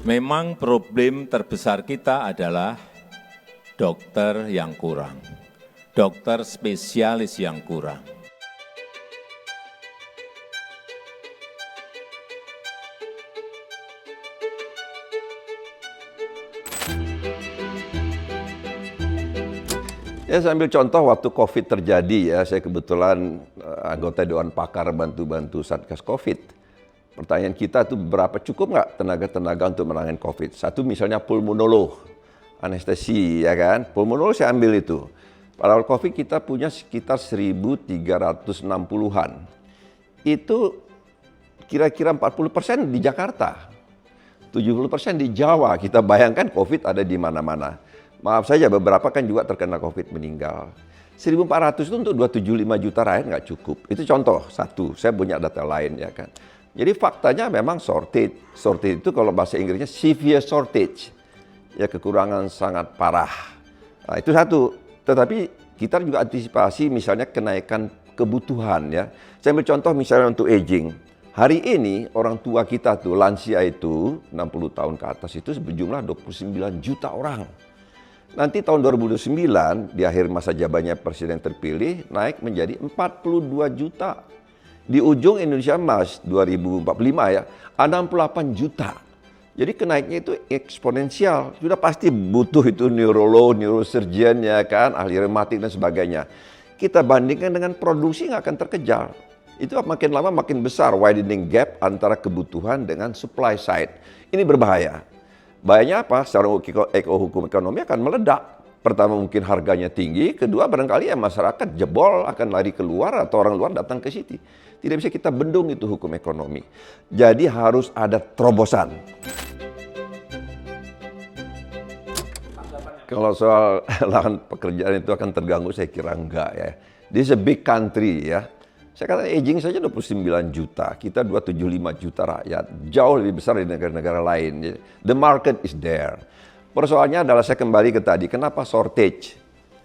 Memang problem terbesar kita adalah dokter yang kurang, dokter spesialis yang kurang. Ya, saya ambil contoh waktu COVID terjadi ya, saya kebetulan anggota Dewan Pakar bantu Satgas COVID. Pertanyaan kita tuh berapa cukup nggak tenaga-tenaga untuk menangani COVID? Satu misalnya pulmonolog, anestesi ya kan, pulmonolog saya ambil itu. Pada awal COVID kita punya sekitar 1.360-an. Itu kira-kira 40% di Jakarta, 70% di Jawa. Kita bayangkan COVID ada di mana-mana. Maaf saja beberapa kan juga terkena COVID meninggal. 1.400 itu untuk 275 juta rakyat nggak cukup. Itu contoh satu, saya punya data lain ya kan. Jadi faktanya memang shortage. Shortage itu kalau bahasa Inggrisnya severe shortage. Ya kekurangan sangat parah. Nah itu satu. Tetapi kita juga antisipasi misalnya kenaikan kebutuhan ya. Saya ambil contoh misalnya untuk aging. Hari ini orang tua kita tuh lansia itu 60 tahun ke atas itu berjumlah 29 juta orang. Nanti tahun 2029 di akhir masa jabatannya presiden terpilih naik menjadi 42 juta. Di ujung Indonesia Emas 2045 ya 68 juta. Jadi kenaiknya itu eksponensial. Sudah pasti butuh itu neurolog, neurosurgeon ya kan, ahli reumatik dan sebagainya. Kita bandingkan dengan produksi nggak akan terkejar. Itu makin lama makin besar widening gap antara kebutuhan dengan supply side. Ini berbahaya. Bahayanya apa? Secara hukum ekonomi akan meledak. Pertama mungkin harganya tinggi, kedua barangkali ya masyarakat jebol akan lari keluar atau orang luar datang ke sini. Tidak bisa kita bendung itu hukum ekonomi. Jadi harus ada terobosan. Kalau soal lahan pekerjaan itu akan terganggu saya kira enggak ya. This is a big country ya. Saya katakan aging saja 29 juta, kita 275 juta rakyat, jauh lebih besar dari negara-negara lain. The market is there. Persoalannya adalah saya kembali ke tadi, kenapa shortage?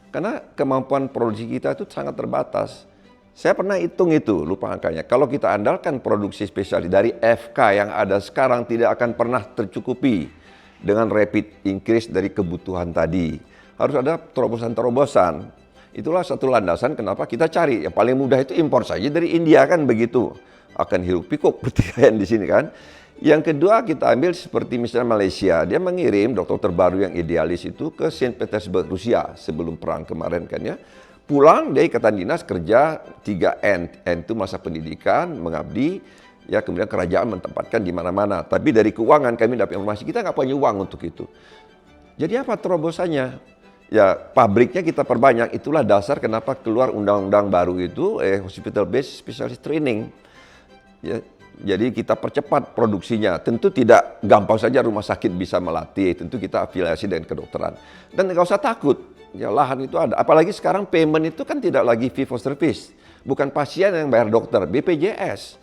Karena kemampuan produksi kita itu sangat terbatas. Saya pernah hitung itu, lupa angkanya. Kalau kita andalkan produksi spesialis dari FK yang ada sekarang tidak akan pernah tercukupi dengan rapid increase dari kebutuhan tadi. Harus ada terobosan-terobosan. Itulah satu landasan kenapa kita cari. Yang paling mudah itu impor saja dari India kan begitu. Akan hiruk pikuk pertikaian di sini kan. Yang kedua kita ambil seperti misalnya Malaysia. Dia mengirim dokter terbaru yang idealis itu ke Saint Petersburg, Rusia sebelum perang kemarin kan ya. Pulang dia ikatan dinas kerja 3N. N itu masa pendidikan, mengabdi. Ya kemudian kerajaan menempatkan di mana-mana. Tapi dari keuangan kami dapat informasi kita nggak punya uang untuk itu. Jadi apa terobosannya? Ya pabriknya kita perbanyak, itulah dasar kenapa keluar undang-undang baru itu hospital based specialist training. Ya, jadi kita percepat produksinya. Tentu tidak gampang saja rumah sakit bisa melatih, tentu kita afiliasi dengan kedokteran. Dan nggak usah takut, ya lahan itu ada. Apalagi sekarang payment itu kan tidak lagi fee for service. Bukan pasien yang bayar dokter, BPJS.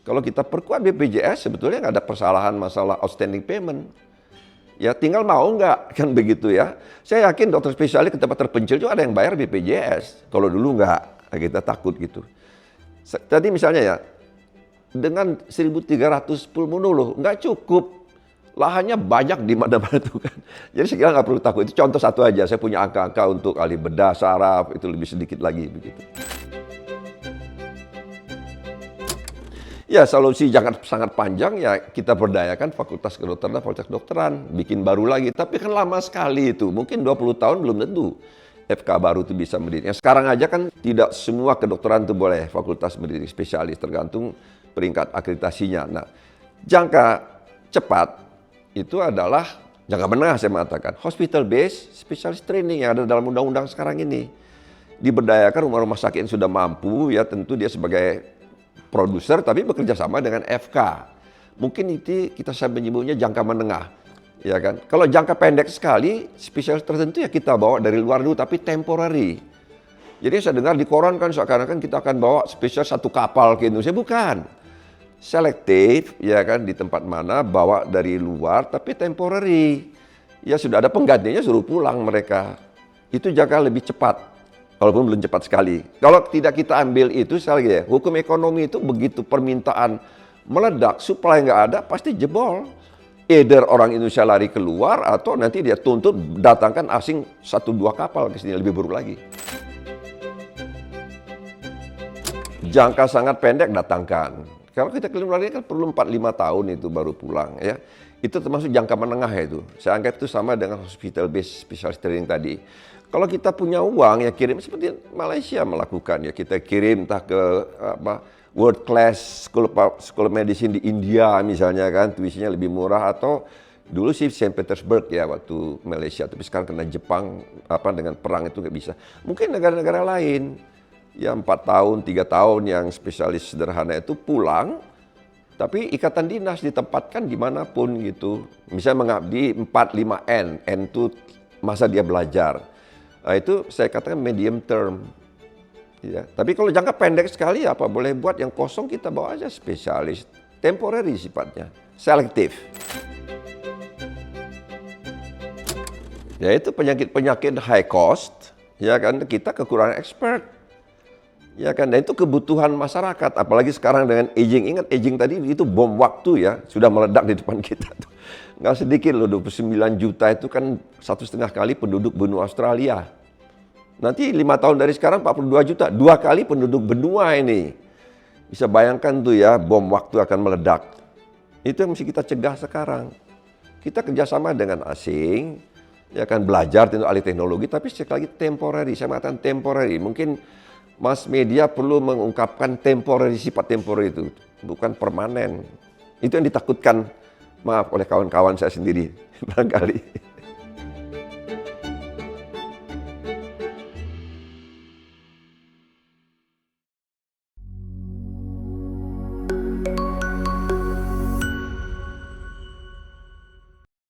Kalau kita perkuat BPJS sebetulnya nggak ada persalahan masalah outstanding payment. Ya tinggal mau nggak, kan begitu ya. Saya yakin dokter spesialis ke tempat terpencil juga ada yang bayar BPJS. Kalau dulu nggak, kita takut gitu. Tadi misalnya ya, dengan 1.300 pulmonolog nggak cukup. Lahannya banyak di mana-mana tuh kan. Jadi saya kira nggak perlu takut. Itu contoh satu aja, saya punya angka-angka untuk ahli bedah, saraf, itu lebih sedikit lagi begitu. Ya solusi jangan sangat panjang ya kita berdayakan fakultas kedokteran dan fakultas kedokteran. Bikin baru lagi, tapi kan lama sekali itu. Mungkin 20 tahun belum tentu FK baru itu bisa mendidik. Sekarang aja kan tidak semua kedokteran itu boleh fakultas mendidik spesialis. Tergantung peringkat akreditasinya. Nah jangka cepat itu adalah, jangka menengah saya mengatakan, hospital based specialist training yang ada dalam undang-undang sekarang ini. Diberdayakan rumah-rumah sakit yang sudah mampu ya tentu dia sebagai produser tapi bekerja sama dengan FK. Mungkin itu kita menyebutnya jangka menengah. Ya kan? Kalau jangka pendek sekali, spesialis tertentu ya kita bawa dari luar dulu tapi temporary. Jadi saya dengar di koran kan seakan-akan kita akan bawa spesialis satu kapal ke Indonesia, bukan. Selektif ya kan di tempat mana bawa dari luar tapi temporary. Ya sudah ada penggantinya suruh pulang mereka. Itu jangka lebih cepat. Walaupun belum cepat sekali. Kalau tidak kita ambil itu, sekali lagi ya, hukum ekonomi itu begitu permintaan meledak, supply nggak ada, pasti jebol. either orang Indonesia lari keluar atau nanti dia tuntut datangkan asing 1-2 kapal ke sini, lebih buruk lagi. Jangka sangat pendek datangkan. Kalau kita ke luar negeri kan perlu 4-5 tahun itu baru pulang ya. Itu termasuk jangka menengah itu. Saya anggap itu sama dengan hospital based specialist training tadi. Kalau kita punya uang ya kirim seperti Malaysia melakukan ya, kita kirim entah ke world class school medicine di India misalnya kan, tuisinya lebih murah, atau dulu sih Saint Petersburg ya waktu Malaysia, tapi sekarang kena Jepang dengan perang itu nggak bisa. Mungkin negara-negara lain ya 4 tahun, 3 tahun yang spesialis sederhana itu pulang, tapi ikatan dinas ditempatkan dimanapun gitu. Misalnya mengabdi 4-5 N itu masa dia belajar. Nah, itu saya katakan medium term. Ya. Tapi kalau jangka pendek sekali apa boleh buat yang kosong kita bawa aja spesialis. Temporary sifatnya, selektif. Yaitu penyakit-penyakit high cost, ya kan kita kekurangan expert. Ya kan, dan itu kebutuhan masyarakat, apalagi sekarang dengan aging. Ingat aging tadi itu bom waktu ya, sudah meledak di depan kita tuh. Nggak sedikit loh, 29 juta itu kan 1,5 kali penduduk benua Australia. Nanti 5 tahun dari sekarang 42 juta, 2 kali penduduk benua ini. Bisa bayangkan tuh ya, bom waktu akan meledak. Itu yang mesti kita cegah sekarang. Kita kerjasama dengan asing, ya kan belajar tentang alih teknologi, tapi sekali lagi temporary, saya mengatakan temporary. Mungkin mass media perlu mengungkapkan temporary, sifat temporary itu, bukan permanen. Itu yang ditakutkan, maaf, oleh kawan-kawan saya sendiri, barangkali.